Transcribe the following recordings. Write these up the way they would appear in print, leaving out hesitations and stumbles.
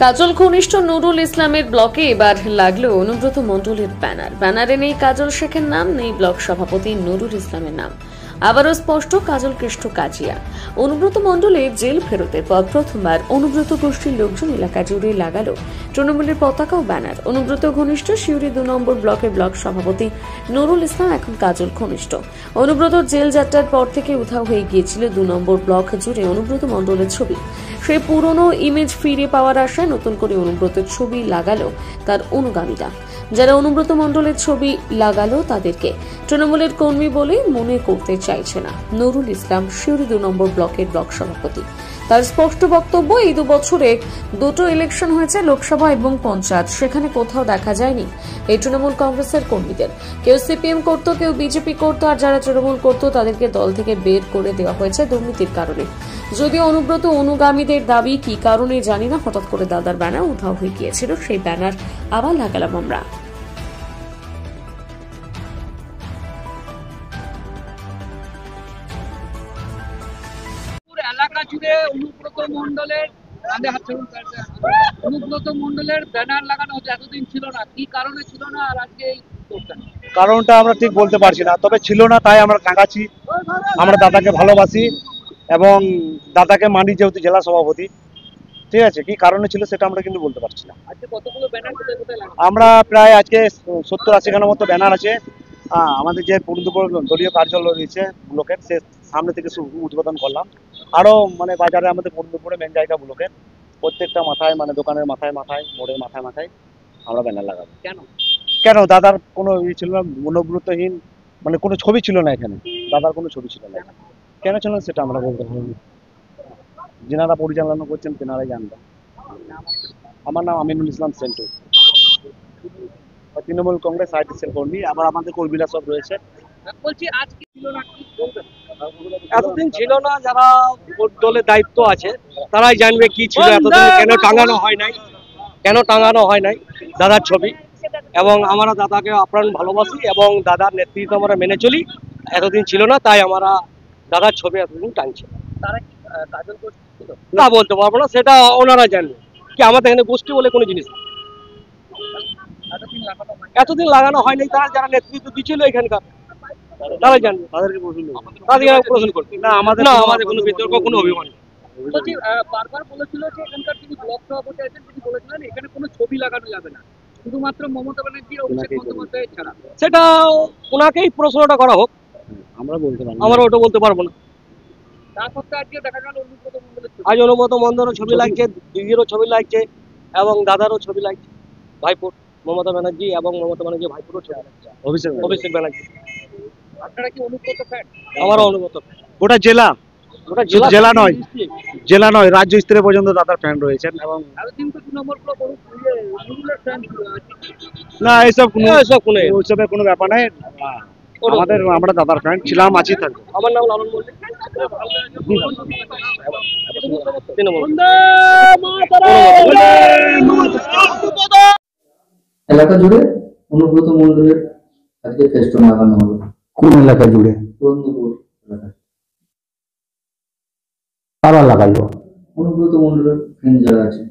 কাজল ঘনিষ্ঠ নুরুল ইসলামের ব্লকে এবার লাগলো অনুব্রত মণ্ডলের ব্যানারে নেই কাজল শেখের নাম, নেই ব্লক সভাপতি নুরুল ইসলামের নাম। আবারও স্পষ্ট কাজল কৃষ্ণ কাজিয়া। অনুব্রত মণ্ডলের জেল ফেরতের পর প্রথমবার অনুব্রত গোষ্ঠীর লোকজন এলাকা জুড়ে লাগালো তৃণমূলের পতাকা ও ব্যানার। অনুব্রত ঘনিষ্ঠ শিউরি 2 নম্বর ব্লকের ব্লক সভাপতি নুরুল ইসলাম এখন কাজল ঘনিষ্ঠ। অনুব্রত জেল যাত্রার পর থেকে উধাও হয়ে গিয়েছিল 2 নম্বর ব্লক জুড়ে অনুব্রত মণ্ডলের ছবি। সেই পুরনো ইমেজ ফিরে পাওয়ার আশায় নতুন করে অনুব্রতের ছবি লাগালো তার অনুগামীরা। যারা অনুব্রত মণ্ডলের ছবি লাগালো তাদেরকে তৃণমূলের কর্মী বলে মনে করতে চাইছে না নুরুল ইসলাম, শিউরি 2 নম্বর ব্লকের ব্লক সভাপতি। তার স্পষ্ট বক্তব্য, এই 2 বছরে 2টো ইলেকশন হয়েছে, লোকসভা এবং পঞ্চায়েত, সেখানে কোথাও দেখা যায়নি এই তৃণমূল কংগ্রেসের কর্মীদের। কেউ সিপিএম করতো, কেউ বিজেপি করতো, আর যারা তৃণমূল করতো তাদেরকে দল থেকে বের করে দেওয়া হয়েছে দুর্নীতির কারণে। যদিও অনুব্রত অনুগামীদের দাবি কি কারণে জানি না, হঠাৎ করে দাদার ব্যানার উধাও হয়ে গিয়েছিল, সেই ব্যানার আবার লাগালাম আমরা। এলাকা জুড়ে অনুব্রত মণ্ডলের ব্যানার লাগানো হচ্ছে, এতদিন ছিল না, কি কারণে ছিল না আর আজকে কারণটা আমরা ঠিক বলতে পারছি না, তবে ছিল না তাই আমরা কাঁগাচ্ছি। আমরা দাদাকে ভালোবাসি এবং দাদাকে মানি যেহেতু জেলা সভাপতি, ঠিক আছে, কি কারণে ছিল সেটা আমরা কিন্তু বলতে পারছি না। আজকে কতগুলো ব্যানার আমরা প্রায় আজকে 70-80 খানার মতো ব্যানার আছে। আমাদের যে পূর্ণদপুর দলীয় কার্যালয় রয়েছে ব্লকের, সে সামনে থেকে উদ্বোধন করলাম। আরো মানে বাজারে আমাদের পূর্ণদপুরে মেন জায়গা ব্লকের প্রত্যেকটা মাথায়, মানে দোকানের মাথায় মাথায়, মোড়ের মাথায় মাথায় আমরা ব্যানার লাগাবো। কেন দাদার কোনো ই ছিল না, অনুব্রতহীন মানে কোনো ছবি ছিল না এখানে, দাদার কোনো ছবি ছিল না। কেন ছিল না সেটা আমরা বলতে পারবো না, যেনারা পরিচালনা করছেন তেনারাই জানবেন। আমার নাম আমিনুল ইসলাম সেন্টু, তৃণমূল কংগ্রেস আইটি সেল কর্মী। আবার আমাদের কর্মীরা সব রয়েছে। বলছি আজকে ছিল না, কি বলবেন? এতদিন ছিল না, যারা দলের দায়িত্ব আছে তারাই জানবে কি ছিল এতদিন, কেন টাঙানো হয় নাই দাদার ছবি। এবং আমরা দাদাকে আপ্রাণ ভালোবাসি এবং দাদার নেতৃত্ব আমরা মেনে চলি। এতদিন ছিল না তাই আমরা দাদার ছবি এতদিন টানছি। তারা কি কাজল গোষ্ঠী ছিল? তা বলতে পারবো না, সেটা ওনারা জানবে। কি আমাদের এখানে গোষ্ঠী বলে কোনো জিনিস নেই। এতদিন লাগানো হয়নি, তারা যারা নেতৃত্ব দিচ্ছিল এখানকার তারাই জানবে, তাদেরকে প্রশ্ন করবে। না আমাদের কোনো বিতর্ক, কোনো অভিমান নেই। বলছি বারবার বলেছিল যে এখানকার যিনি ব্লক সভাপতি আছেন তিনি বলেছিলেন এখানে কোনো ছবি লাগানো যাবে না, শুধুমাত্র মমতা ব্যানার্জি আর অভিষেক বন্দ্যোপাধ্যায় ছাড়া। সেটা ওনাকেই প্রশ্নটা করা হোক, আমরা ওটা বলতে পারবো না। তার সত্ত্বে আজকে দেখা গেল অনুব্রত মণ্ডলের ছবি। আজ অনুব্রত মণ্ডলের ছবি লাগছে, দিদিরও ছবি লাগছে এবং দাদারও ছবি লাগছে, ভাইপোর মমতা ব্যানার্জি এবং মমতা ব্যানার্জি ভাইপোরও ছবি লাগছে, অভিষেক ব্যানার্জি। আপনারা কি অনুব্রত ফ্যান? আমারও অনুব্রত ফ্যান। ওটা জেলা নয়, রাজ্য স্তরে পর্যন্ত দাদার ফ্যান রয়েছেন। এবং না এইসব কোনো ব্যাপার নাই, আমরা দাদার ফ্যান ছিলাম, আছি, থাকবো। আমার নাম লালন মল্লিক। এলাকা জুড়ে অনুব্রত মণ্ডলের আজকে ফেস্টুন লাগানো হলো। কোন এলাকা জুড়ে? পুরন্দপুর এলাকা। কারা লাগাইলো? অনুব্রত মণ্ডলের ফ্রেন্ড যারা আছে,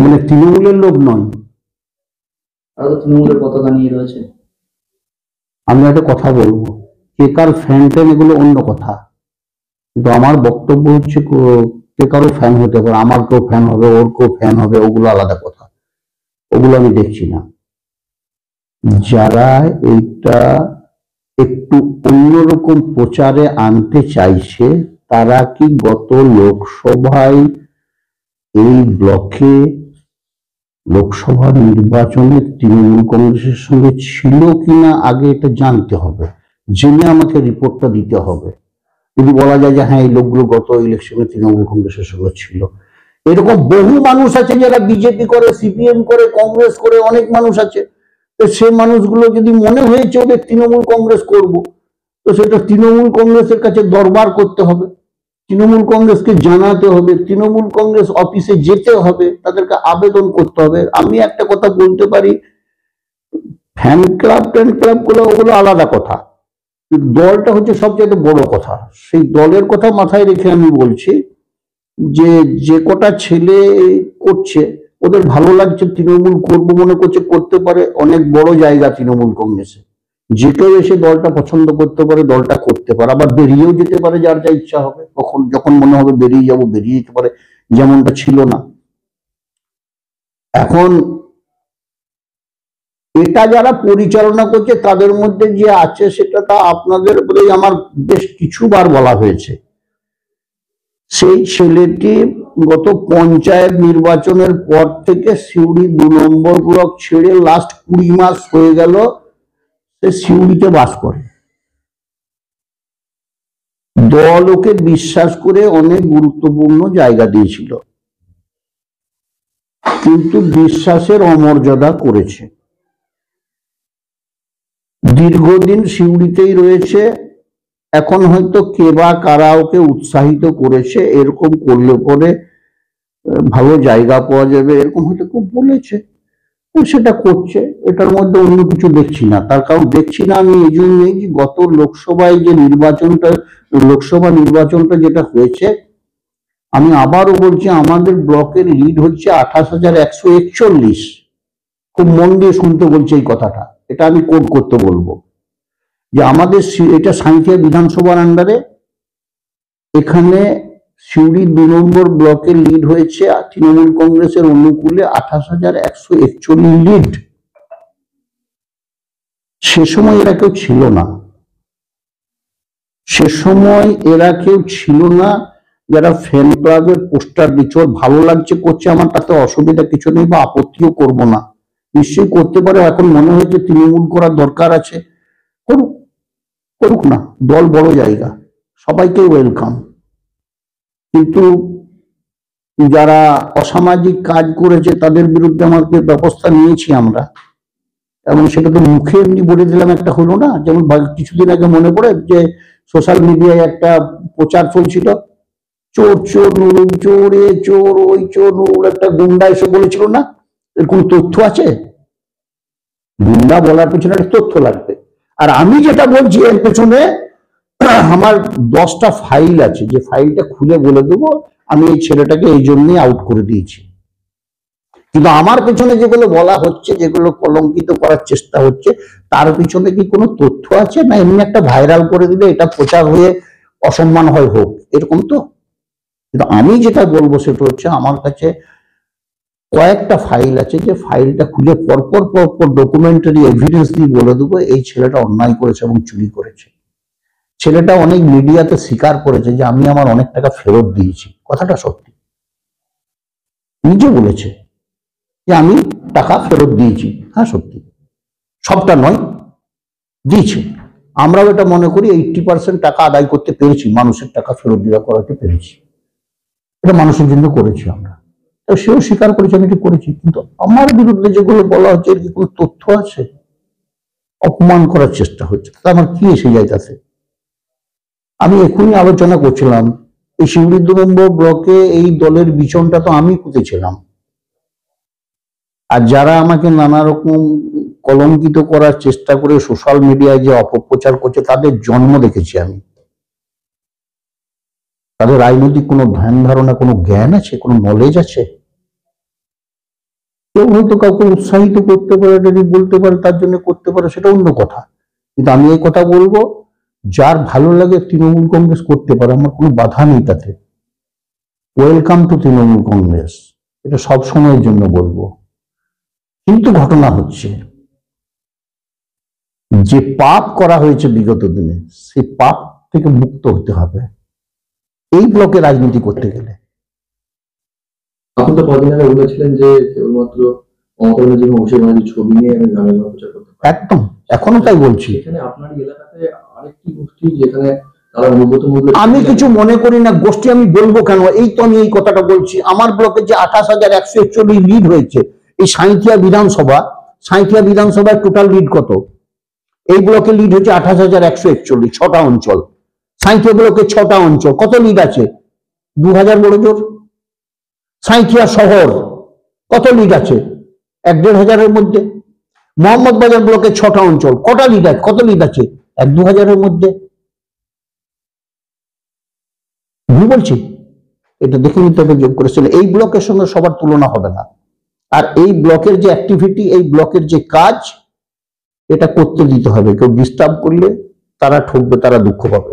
মানে তৃণমূলের লোক নয়, তারা তো তৃণমূলের পতাকা নিয়ে রয়েছে। আমি একটা কথা বলবো, কে কার ফ্যান ট্যান এগুলো অন্য কথা, কিন্তু আমার বক্তব্য হচ্ছে কে কারো ফ্যান হতে পারে, আমার কেউ ফ্যান হবে, ওর কেউ ফ্যান হবে, ওগুলো আলাদা কথা, ওগুলো আমি দেখছি না। যারা এইটা একটু অন্যরকম প্রচারে আনতে চাইছে, তারা কি গত লোকসভায় এই ব্লকে লোকসভা নির্বাচনে তৃণমূল কংগ্রেসের সঙ্গে ছিল কিনা আগে এটা জানতে হবে, জেনে আমাকে রিপোর্টটা দিতে হবে। যদি বলা যায় যে হ্যাঁ এই লোকগুলো গত ইলেকশনে তৃণমূল কংগ্রেসের সঙ্গে ছিল, এরকম বহু মানুষ আছে যারা বিজেপি করে, সিপিএম করে, কংগ্রেস করে, অনেক মানুষ আছে। তো সে মানুষগুলো যদি মনে হয়েছে ওদের তৃণমূল কংগ্রেস করব, তো সেটা তৃণমূল কংগ্রেসের কাছে দরবার করতে হবে, তৃণমূল কংগ্রেসকে জানাতে হবে, তৃণমূল কংগ্রেস অফিসে যেতে হবে, তাদেরকে আবেদন করতে হবে। আমি একটা কথা বলতে পারি, ফ্যান ক্লাব গুলো ওগুলো আলাদা কথা, দলটা হচ্ছে সবচেয়ে বড় কথা। সেই দলের কথা মাথায় রেখে আমি বলছি, যে যে কটা ছেলে করছে ওদের ভালো লাগছে, তৃণমূল করবো মনে করছে, করতে পারে। অনেক বড় জায়গা তৃণমূল কংগ্রেসে, যে কেউ এসে দলটা পছন্দ করতে পারে, দলটা করতে পারে, আবার বেরিয়েও যেতে পারে যার যা ইচ্ছা হবে। কখন যখন মনে হবে বেরিয়ে যাব বেরিয়ে যেতে পারে, যেমনটা ছিল না। এখন এটা যারা পরিচালনা করছে তাদের মধ্যে যে আছে সেটা তা আপনাদের বলেই আমার বেশ কিছুবার বলা হয়েছে। সেই ছেলেটি গত পঞ্চায়েত নির্বাচনের পর থেকে সিউড়ি 2 নম্বর ব্লক ছেড়ে লাস্ট 20 মাস হয়ে গেল সে সিউড়িতে বাস করে। দল ওকে বিশ্বাস করে অনেক গুরুত্বপূর্ণ জায়গা দিয়েছিল, কিন্তু বিশ্বাসের অমর্যাদা করেছে। দীর্ঘদিন সিউড়িতেই রয়েছে। এখন হয়তো কে বা কারা ওকে উৎসাহিত করেছে, এরকম করলে পরে ভালো জায়গা পাওয়া যাবে, এরকম হয়তো কেউ বলেছে, সেটা করছে। এটার মধ্যে অন্য কিছু দেখছি না। তার কারণ দেখছি না আমি এই জন্যই যে গত লোকসভা যেটা হয়েছে, আমি আবারও বলছি, আমাদের ব্লকের লিড হচ্ছে 28,141। খুব মন দিয়ে শুনতে বলছে এই কথাটা, এটা আমি কোড করতে বলবো যে আমাদের এটা সাঁইথিয়া বিধানসভার আন্ডারে, এখানে সিউড়ি 2 নম্বর ব্লকের লিড হয়েছে তৃণমূল কংগ্রেসের অনুকূলে 28,141 লিড। সে সময় এরা কেউ ছিল না, সে সময় এরা কেউ ছিল না যারা ফ্যান ক্লাবের পোস্টার দিচ্ছে। ওর ভালো লাগছে করছে, আমার তাতে অসুবিধা কিছু নেই বা আপত্তিও করব না, নিশ্চয়ই করতে পারে। এখন মনে হয়েছে তৃণমূল করার দরকার আছে, করুক, করুক না। দল বড় জায়গা, সবাইকে ওয়েলকাম। কিন্তু যারা অসামাজিক কাজ করেছে তাদের বিরুদ্ধে আমাদের ব্যবস্থা নিয়েছি আমরা, এবং সেটা তো মুখে এমনি বলে দিলাম একটা হলো না। যেমন কিছুদিন আগে মনে পড়ে যে সোশ্যাল মিডিয়ায় একটা প্রচার চলছিল, চোর চোর নুরুল চোর, এ চোর ওই চোর, নুরুল একটা গুন্ডা এসে বলেছিল না। এর কোন তথ্য আছে? গুন্ডা বলার পেছনে একটা তথ্য লাগবে। আর আমি যেটা বলছি এর পেছনে আমার 10টা ফাইল আছে, যে ফাইলটা খুলে বলে দেবো আমি এই ছেলেটাকে এই জন্যই আউট করে দিয়েছি। কিন্তু আমার পেছনে যেগুলো বলা হচ্ছে, যেগুলো কলঙ্কিত করার চেষ্টা হচ্ছে, তার পিছনে কি কোনো তথ্য আছে? না এমনি একটা ভাইরাল করে দিলে এটা প্রচার হয়ে অসম্মান হয় হোক, এরকম তো? কিন্তু আমি যেটা বলবো সেটা হচ্ছে আমার কাছে কয়েকটা ফাইল আছে, যে ফাইলটা খুলে পরপর ডকুমেন্টারি এভিডেন্স দিয়ে বলে দেবো এই ছেলেটা অন্যায় করেছে এবং চুরি করেছে। ছেলেটা অনেক মিডিয়াতে স্বীকার করেছে যে আমি আমার অনেক টাকা ফেরত দিয়েছি, কথাটা সত্যি, নিজে বলেছে যে আমি টাকা ফেরত দিয়েছি। হ্যাঁ সত্যি, সবটা নয়, দিয়েছে। আমরাও এটা মনে করি 80% টাকা আদায় করতে পেরেছি, মানুষের টাকা ফেরত দেওয়া করাতে পেরেছি, এটা মানুষের জন্য করেছি আমরা। সেও স্বীকার করেছে আমি এটা করেছি। কিন্তু আমার বিরুদ্ধে যেগুলো বলা হচ্ছে এর কি কোনো তথ্য আছে? অপমান করার চেষ্টা হচ্ছে, তা আমার কি এসে যায় তাতে? আমি এখনই আলোচনা করছিলাম, এই সিউড়ি 2 নম্বর ব্লকে এই দলের বিচনটা তো আমি পুঁতেছিলাম। আর যারা আমাকে নানা রকম কলঙ্কিত করার চেষ্টা করে সোশ্যাল মিডিয়ায় যে অপপ্রচার করছে, তাদের জন্ম দেখেছি আমি। তাদের রাজনৈতিক কোনো ধ্যান ধারণা, কোনো জ্ঞান আছে, কোনো নলেজ আছে? কেউ হয়তো কাউকে উৎসাহিত করতে পারে, যদি বলতে পারে তার জন্য করতে পারে, সেটা অন্য কথা। কিন্তু আমি এই কথা বলবো, যার ভালো লাগে তৃণমূল কংগ্রেস করতে পারে, আমার কোনো বাধা নেই তাতে। ওয়েলকাম টু তৃণমূল কংগ্রেস, এটা সব সময়ের জন্য বলবো। কিন্তু ঘটনা হচ্ছে যে পাপ করা হয়েছে বিগত দিনে, সেই পাপ থেকে মুক্ত হতে হবে এই ব্লকে রাজনীতি করতে গেলে। আপনি তো কদিন আগে বলেছিলেন যে কেবলমাত্র মমতা ব্যানার্জি এবং অভিষেক ব্যানার্জির ছবি নিয়ে আমি গ্রামে গ্রামে প্রচার করতে পারি। একদম, এখনো তাই বলছি। এখানে আপনার এলাকাতে আরেকটি গোষ্ঠী, যেখানে তারা অনুগত মূল্য, আমি কিছু মনে করি না গোষ্ঠী, আমি বলবো কেন? এই তো আমি এই কথাটা বলছি। আমার ব্লকে যে 28,141 লিড হয়েছে, এই সাঁইথিয়া বিধানসভার টোটাল লিড কত? এই ব্লকে লিড হচ্ছে 28,141, 6টা অঞ্চল। সাঁইথিয়া ব্লকে 6টা অঞ্চল, কত লিড আছে? 2000 বড় জোর। সাঁইথিয়া শহর কত লিড আছে? 1-1,500-এর মধ্যে। মোহাম্মদ বাজার ব্লকে 6টা অঞ্চল, কটা লিড আছে? কত লিড আছে? 1-2,000-এর মধ্যে। ভুল বলছি? এটা দেখে নিতে হবে যোগ করেছেন। এই ব্লকের সঙ্গে সবার তুলনা হবে না, আর এই ব্লকের যে অ্যাক্টিভিটি, এই ব্লকের যে কাজ, এটা করতে দিতে হবে। কেউ ডিস্টার্ব করলে তারা ঠকবে, তারা দুঃখ পাবে।